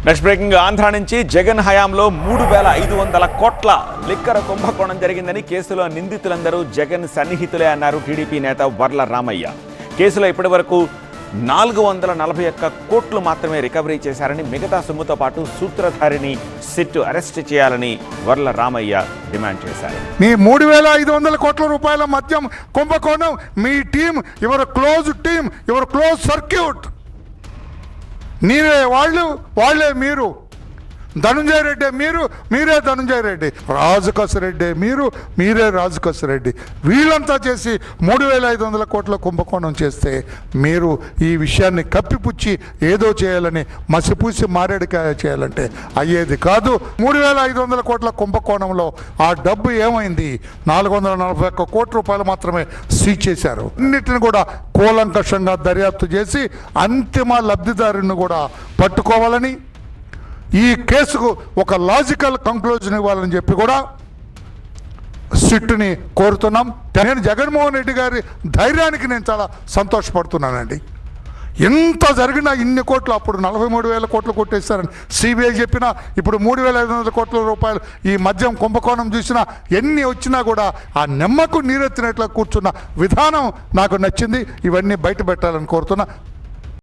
Next breaking Andhra నుంచి జగన్ హయాంలో 3,500 కోట్ల లిక్కర్ కుంభకోణం జరిగిందని కేసులో నిందితులందరూ జగన్ సన్నిహితులే అన్నారు టీడీపీ నేత వర్ల రామయ్య. కేసులో ఇప్పటివరకు 441 కోట్లు మాత్రమే రికవరీ చేశారని, మిగతా సొమ్ముతో పాటు సూత్రధారిని సిట్ అరెస్ట్ చేయాలని వర్ల రామయ్య డిమాండ్ చేశారు. మీ 3,500 కోట్ల రూపాయల మద్యం కుంభకోణం మీ team, your close team, your close circuit. నీవే వాళ్ళు, వాళ్ళే మీరు. ధనుంజయ రెడ్డి మీరు, మీరే ధనుంజయ రెడ్డి. రాజుకస్ రెడ్డి మీరు, మీరే రాజుకస్ రెడ్డి. వీళ్ళంతా చేసి 3,500 కోట్ల కుంభకోణం చేస్తే మీరు ఈ విషయాన్ని కప్పిపుచ్చి ఏదో చేయాలని, మసిపూసి మారేడుకాయ చేయాలంటే అయ్యేది కాదు. 3,500 కోట్ల కుంభకోణంలో ఆ డబ్బు ఏమైంది? 441 కోట్ల రూపాయలు మాత్రమే సీజ్ చేశారు. అన్నిటిని కూడా కూలంకషంగా దర్యాప్తు చేసి అంతిమ లబ్ధిదారుని కూడా పట్టుకోవాలని, ఈ కేసుకు ఒక లాజికల్ కంక్లూజన్ ఇవ్వాలని చెప్పి కూడా సిట్ని కోరుతున్నాం. నేను జగన్మోహన్ రెడ్డి గారి ధైర్యానికి నేను చాలా సంతోషపడుతున్నానండి. ఎంత జరిగినా ఇన్ని కోట్లు, అప్పుడు 43,000 కోట్లు కొట్టేస్తారని సిబిఐ చెప్పినా, ఇప్పుడు 3,500 కోట్ల రూపాయలు ఈ మద్యం కుంభకోణం చూసినా, ఎన్ని వచ్చినా కూడా ఆ నెమ్మకు నీరెత్తినట్లు కూర్చున్న విధానం నాకు నచ్చింది. ఇవన్నీ బయట పెట్టాలని కోరుతున్నా.